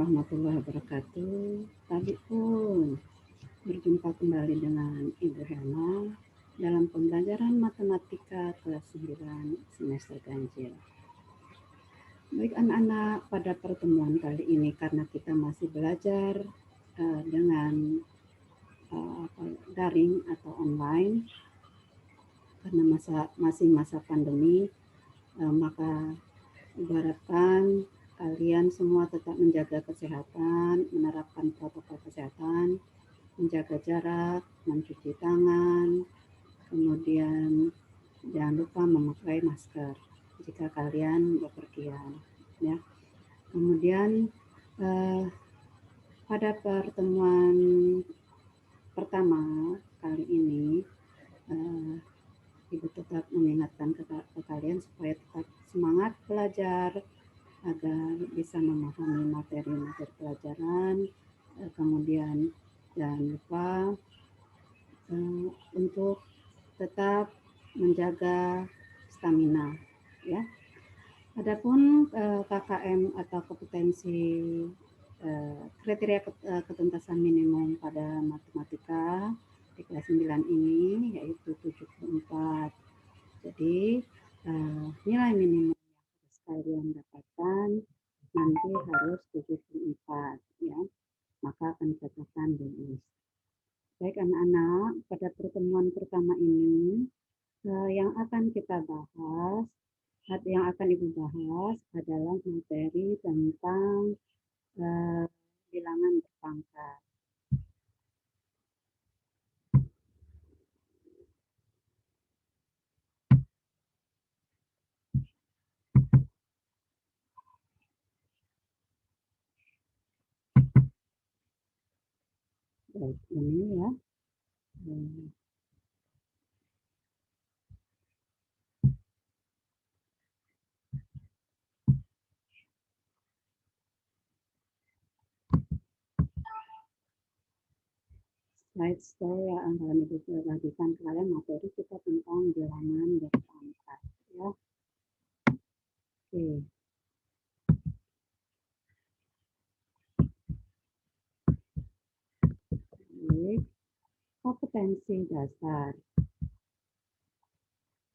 warahmatullahi wabarakatuh. Tadi pun berjumpa kembali dengan Ibu Helma dalam pembelajaran matematika kelas 9 semester ganjil. Baik anak-anak, pada pertemuan kali ini karena kita masih belajar dengan daring atau online karena masih masa pandemi, maka ibaratkan kalian semua tetap menjaga kesehatan, menerapkan protokol kesehatan, menjaga jarak, mencuci tangan, kemudian jangan lupa memakai masker jika kalian bepergian, ya. Kemudian pada pertemuan pertama kali ini, Ibu tetap mengingatkan ke kalian supaya tetap semangat belajar agar bisa memahami materi-materi pelajaran. Kemudian jangan lupa untuk tetap menjaga stamina, ya. Adapun KKM atau kompetensi kriteria ketuntasan minimum pada matematika di kelas 9 ini yaitu 74. Jadi nilai minimum yang harus kalian dapatkan nanti harus 74, ya. Maka akan dikatakan lulus. Baik anak-anak, pada pertemuan pertama ini yang akan kita bahas, yang akan Ibu bahas adalah materi tentang bilangan berpangkat. Baik, ini ya. Slide store yang akan Ibu bagikan kalian materi kita tentang bilangan berpangkat, ya. Oke. Baik, kompetensi dasar.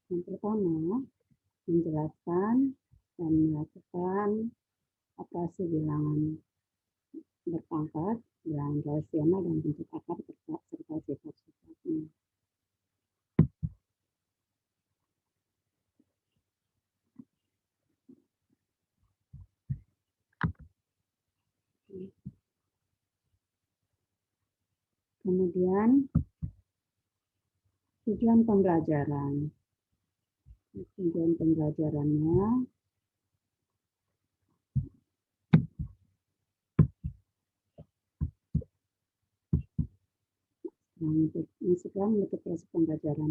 Yang pertama, menjelaskan dan melakukan operasi bilangan berpangkat, bilangan rasional dan bentuk akar serta sifat-sifatnya. Kemudian tujuan pembelajaran. Tujuan pembelajarannya setelah menutup proses pembelajaran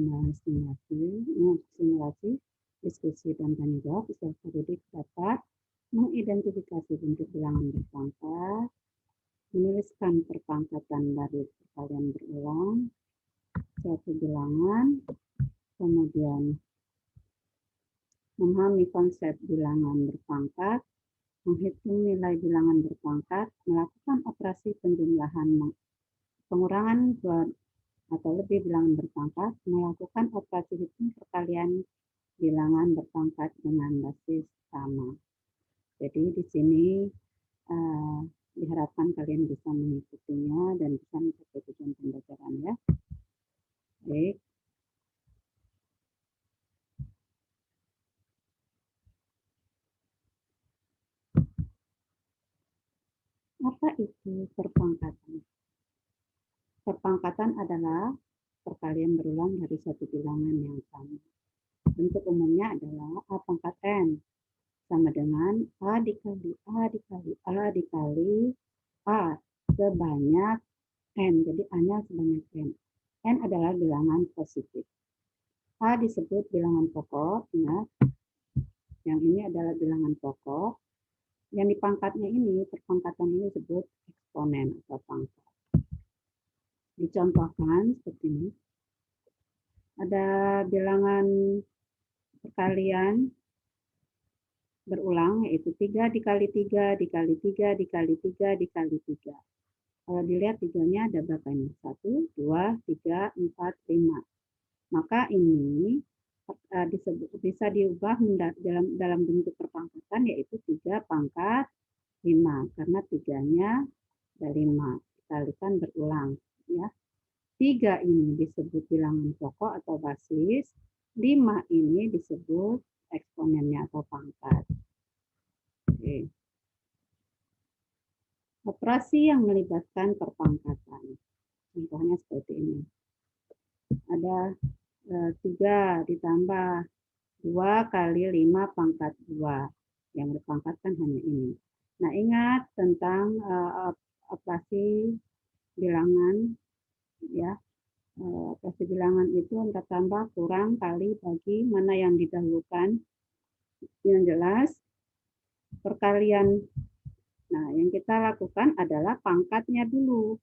simulasi, diskusi dan tanya jawab, peserta didik dapat mengidentifikasi bentuk bilangan berpangkat, menuliskan perpangkatan dari perkalian berulang suatu bilangan, kemudian memahami konsep bilangan berpangkat, menghitung nilai bilangan berpangkat, melakukan operasi penjumlahan, pengurangan atau lebih bilangan berpangkat, melakukan operasi hitung perkalian bilangan berpangkat dengan basis sama. Jadi di sini diharapkan kalian bisa mengikutinya dan bisa mencapai tujuan pembelajaran, ya. Baik. Apa itu perpangkatan? Perpangkatan adalah perkalian berulang dari satu bilangan yang sama. Bentuk umumnya adalah A pangkat N sama dengan A dikali A dikali A dikali A sebanyak N. Jadi A-nya sebanyak N. N adalah bilangan positif. A disebut bilangan pokok, ingat. Yang ini adalah bilangan pokok. Yang di pangkatnya ini, perpangkatan ini disebut eksponen atau pangkat. Dicontohkan seperti ini. Ada bilangan perkalian berulang, yaitu 3 dikali 3 dikali 3 dikali 3 dikali 3. Kalau dilihat 3-nya ada berapa ini? 1, 2, 3, 4, 5. Maka ini bisa diubah dalam bentuk perpangkatan, yaitu 3 pangkat 5. Karena 3-nya ada 5. Dikalikan berulang. Ya. 3 ini disebut bilangan pokok atau basis. 5 ini disebut eksponennya atau pangkat. Oke. Operasi yang melibatkan perpangkatan. Contohnya seperti ini. Ada 3 ditambah 2 kali 5 pangkat 2. Yang berpangkatkan hanya ini. Nah, ingat tentang operasi bilangan. Ya, operasi bilangan itu antara tambah, kurang, kali, bagi, mana yang didahulukan. Yang jelas, perkalian. Nah, yang kita lakukan adalah pangkatnya dulu.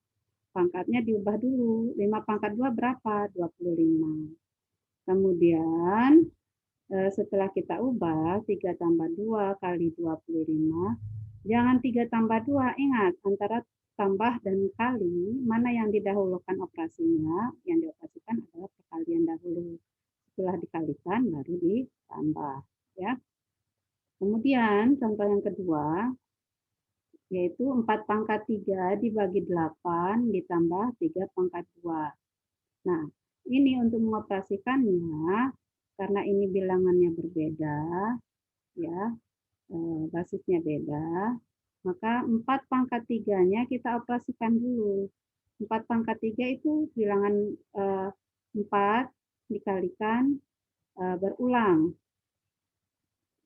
Pangkatnya diubah dulu. 5 pangkat 2 berapa? 25. Kemudian setelah kita ubah 3 tambah 2 kali 25. Jangan 3 tambah 2. Ingat, antara tambah dan kali, mana yang didahulukan operasinya? Yang dioperasikan adalah perkalian dahulu. Setelah dikalikan baru ditambah. Ya. Kemudian contoh yang kedua, yaitu 4 pangkat 3 dibagi 8 ditambah 3 pangkat 2. Nah, ini untuk mengoperasikannya, karena ini bilangannya berbeda, ya, basisnya beda, maka 4 pangkat 3-nya kita operasikan dulu. 4 pangkat 3 itu bilangan 4 dikalikan berulang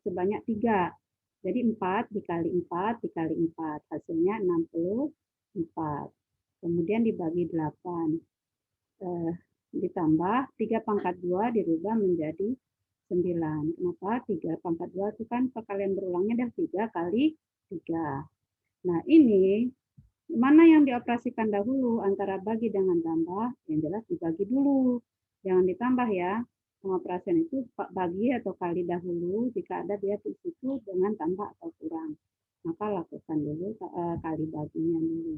sebanyak 3. Jadi 4 dikali 4 dikali 4, hasilnya 64. Kemudian dibagi 8. Ditambah 3 pangkat 2 dirubah menjadi 9. Kenapa? 3 pangkat 2 itu kan perkalian berulangnya adalah 3 kali 3. Nah, ini mana yang dioperasikan dahulu antara bagi dengan tambah? Yang jelas dibagi dulu. Jangan ditambah ya. Pengoperasian itu bagi atau kali dahulu jika ada dia di situ dengan tambah atau kurang. Maka lakukan dulu kali baginya dulu.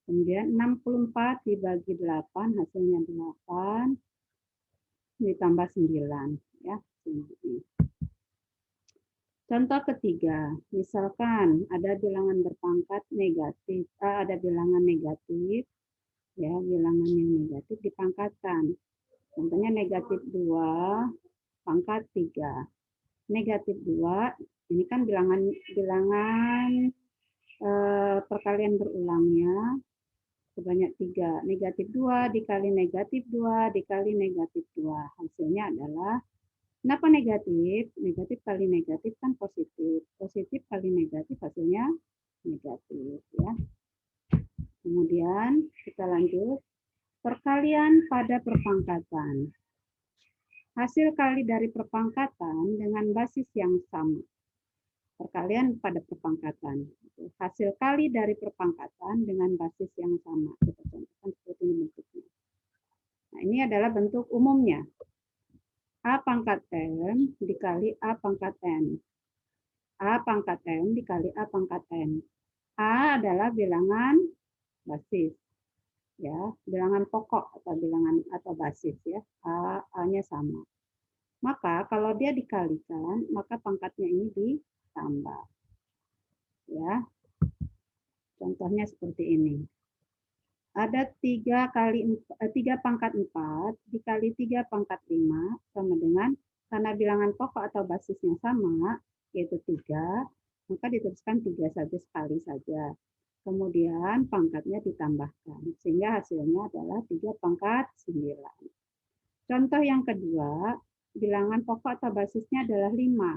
Kemudian 64 dibagi 8 hasilnya 8 ditambah 9 ya. Contoh ketiga, misalkan ada bilangan berpangkat negatif, ada bilangan negatif, ya, bilangan yang negatif dipangkatkan. Contohnya negatif 2 pangkat 3. Negatif 2, ini kan bilangan perkalian berulangnya sebanyak 3. Negatif 2 dikali negatif 2 dikali negatif 2. Hasilnya adalah, kenapa negatif? Negatif kali negatif kan positif. Positif kali negatif hasilnya negatif. Ya. Kemudian kita lanjut. Perkalian pada perpangkatan. Hasil kali dari perpangkatan dengan basis yang sama. Perkalian pada perpangkatan. Hasil kali dari perpangkatan dengan basis yang sama. Kita contohkan seperti ini bentuknya. Nah, ini adalah bentuk umumnya. A pangkat M dikali A pangkat N. A pangkat M dikali A pangkat N. A adalah bilangan basis. Ya, bilangan pokok atau bilangan atau basis ya. A-nya sama. Maka kalau dia dikalikan, maka pangkatnya ini ditambah. Ya. Contohnya seperti ini. Ada 3 pangkat 4 dikali 3 pangkat 5 sama dengan, karena bilangan pokok atau basisnya sama, yaitu 3, maka dituliskan 3 saja sekali saja. Kemudian pangkatnya ditambahkan, sehingga hasilnya adalah 3 pangkat 9. Contoh yang kedua, bilangan pokok atau basisnya adalah 5.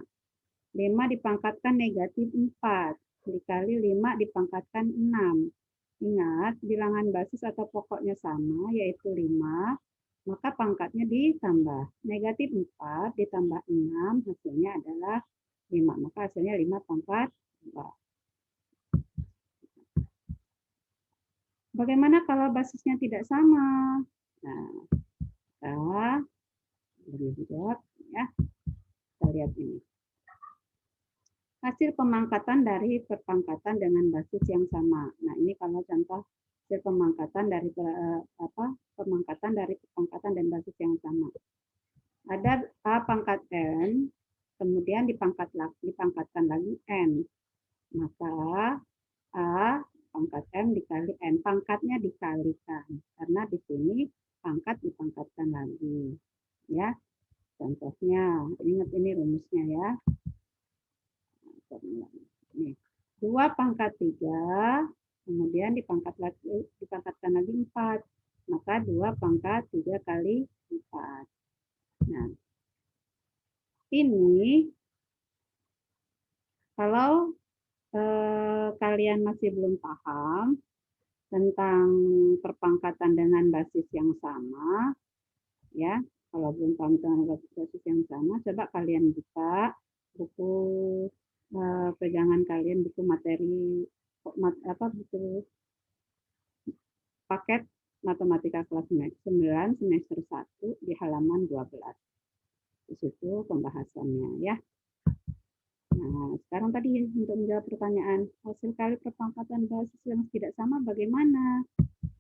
5 dipangkatkan negatif 4, dikali 5 dipangkatkan 6. Ingat, bilangan basis atau pokoknya sama, yaitu 5, maka pangkatnya ditambah. Negatif 4 ditambah 6, hasilnya adalah 5. Maka hasilnya 5 pangkat 4. Bagaimana kalau basisnya tidak sama? Nah, kita beri jawab ya. Kita lihat ini. hasil pemangkatan dari perpangkatan dengan basis yang sama. Nah, ini kalau contoh hasil pemangkatan dari pemangkatan dari perpangkatan dan basis yang sama. Ada A pangkat N, kemudian dipangkatkan lagi N. Maka A pangkat M dikali N. Pangkatnya dikalikan. Karena di sini pangkat dipangkatkan lagi. Ya, contohnya, ingat ini rumusnya ya. Nih, 2 pangkat 3, kemudian dipangkatkan lagi 4. Maka 2 pangkat 3 kali 4. Nah, ini kalau kalian masih belum paham tentang perpangkatan dengan basis yang sama, ya, kalau belum paham dengan basis yang sama, coba kalian buka buku pegangan kalian, buku materi buku paket matematika kelas 9 semester 1 di halaman 12. Di situ pembahasannya ya. Nah, sekarang tadi untuk menjawab pertanyaan, hasil kali perpangkatan basis yang tidak sama bagaimana?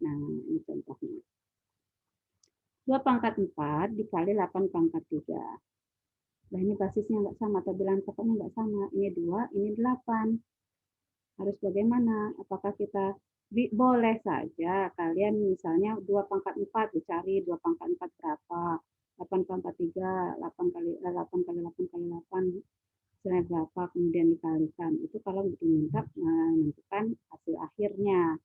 Nah, ini contohnya. 2 pangkat 4 dikali 8 pangkat 3. Nah, ini basisnya nggak sama, atau bilangan pokoknya nggak sama. Ini 2, ini 8. Harus bagaimana? Apakah kita boleh saja kalian misalnya 2 pangkat 4 dicari 2 pangkat 4 berapa? 8 pangkat 3, 8 kali 8 kali 8 kali 8 hasilnya berapa, kemudian dikalikan. Itu kalau diminta menentukan hasil akhirnya.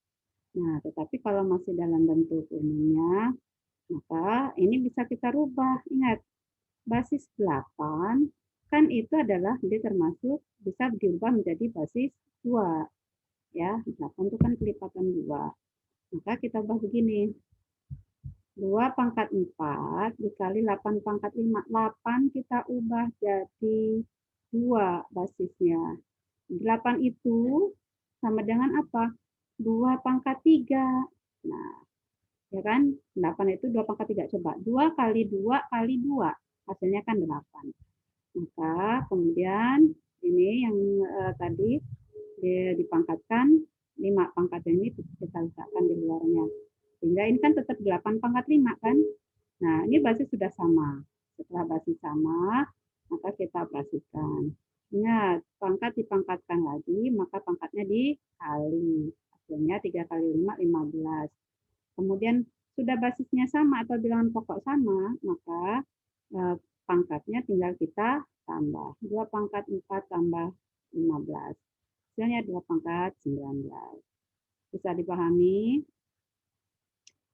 Nah, tetapi kalau masih dalam bentuk umumnya, maka ini bisa kita rubah. Ingat, basis 8 kan itu adalah dia termasuk bisa diubah menjadi basis 2. Ya, 8 itu kan kelipatan 2. Maka kita ubah begini. 2 pangkat 4 dikali 8 pangkat 5. 8 kita ubah jadi 2 basisnya. 8 itu sama dengan apa? 2 pangkat 3. Nah, ya kan? 8 itu 2 pangkat 3. Coba 2 kali 2 kali 2. Hasilnya kan 8. Maka kemudian ini yang tadi dipangkatkan 5 pangkat ini kita letakkan di luarnya. Sehingga ini kan tetap 8 pangkat 5 kan? Nah, ini basis sudah sama. Setelah basis sama, maka kita operasikan. Ingat, pangkat dipangkatkan lagi, maka pangkatnya dikali. Hasilnya 3 kali 5, 15. Kemudian sudah basisnya sama atau bilangan pokok sama, maka pangkatnya tinggal kita tambah. 2 pangkat 4 tambah 15. Hasilnya 2 pangkat 19. Bisa dipahami?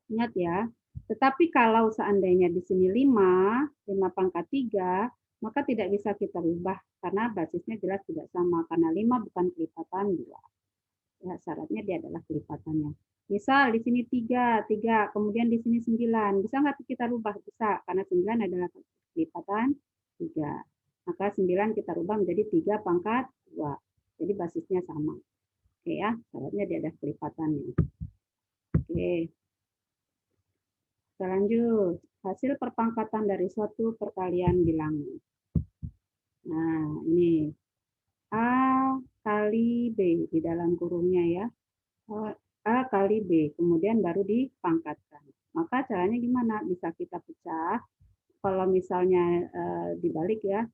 Ingat ya, tetapi kalau seandainya di sini 5 pangkat 3, maka tidak bisa kita rubah karena basisnya jelas tidak sama. Karena 5 bukan kelipatan 2. Ya, syaratnya dia adalah kelipatannya. Misal di sini 3, kemudian di sini 9. Bisa nggak kita rubah? Bisa, karena 9 adalah kelipatan 3. Maka 9 kita rubah menjadi 3 pangkat 2. Jadi basisnya sama. Oke ya, syaratnya dia ada kelipatannya. Oke. Kita lanjut. Hasil perpangkatan dari suatu perkalian bilangan. Nah, ini A kali B di dalam kurungnya ya. A kali B, kemudian baru dipangkatkan. Maka caranya gimana? Bisa kita pecah. Kalau misalnya dibalik ya,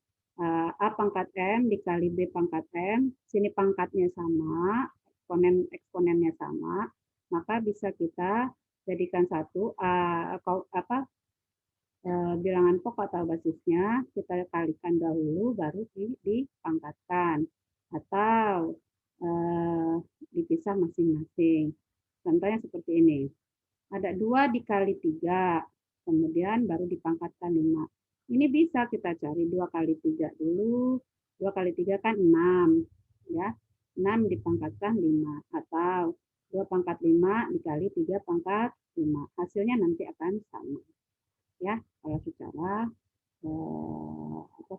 A pangkat M dikali B pangkat M, sini pangkatnya sama, eksponennya sama, maka bisa kita jadikan satu bilangan pokok atau basisnya kita kalikan dahulu baru dipangkatkan atau dipisah masing-masing. Contohnya seperti ini. Ada 2 dikali 3, kemudian baru dipangkatkan 5. Ini bisa kita cari 2 kali 3 dulu. 2 kali 3 kan 6. Ya. 6 dipangkatkan 5. Atau 2 pangkat 5 dikali 3 pangkat 5. Hasilnya nanti akan sama. Ya, kalau secara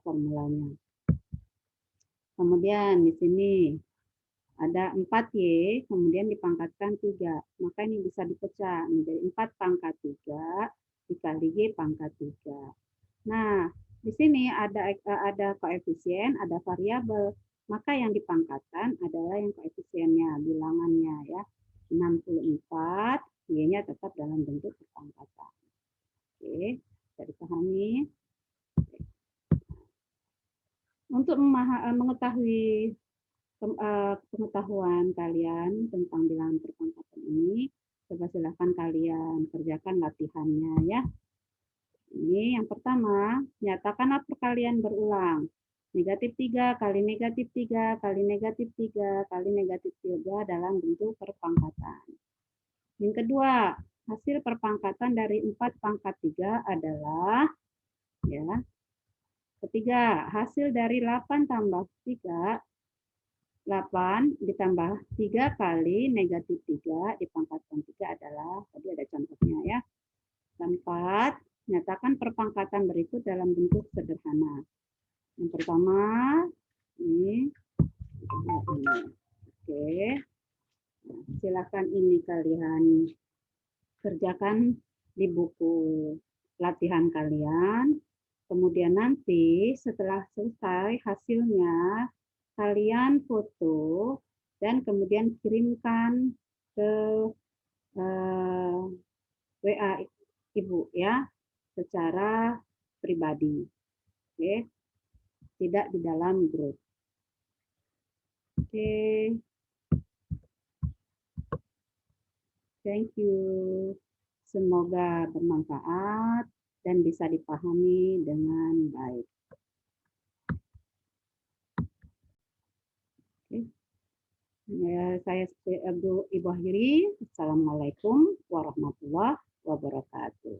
formulanya. Kemudian di sini ada 4Y, kemudian dipangkatkan 3. Maka ini bisa dipecah menjadi 4 pangkat 3 dikali Y pangkat 3. Nah, di sini ada koefisien, ada variabel. maka yang dipangkatkan adalah yang koefisiennya, bilangannya ya. 64, Y-nya tetap dalam bentuk perpangkatan. Oke, bisa dipahami? Untuk mengetahui pengetahuan kalian tentang bilangan perpangkatan ini, coba silahkan kalian kerjakan latihannya ya. Ini yang pertama, nyatakanlah perkalian berulang. Negatif 3 kali negatif 3 kali negatif 3 kali negatif 3 dalam bentuk perpangkatan. Yang kedua, hasil perpangkatan dari 4 pangkat 3 adalah, ya, ketiga, hasil dari 8 tambah 3, 8 ditambah 3 kali negatif 3 dipangkatkan 3 adalah, tadi ada contohnya ya. Keempat, nyatakan perpangkatan berikut dalam bentuk sederhana. Yang pertama, ini. Oke. Nah, silakan ini kalian kerjakan di buku latihan kalian. Kemudian nanti setelah selesai hasilnya, kalian foto dan kemudian kirimkan ke WA Ibu ya, secara pribadi. Oke. Tidak di dalam grup. Oke. Thank you. Semoga bermanfaat dan bisa dipahami dengan baik. Oke. Ya, saya Ibu akhiri. Assalamualaikum warahmatullahi wabarakatuh.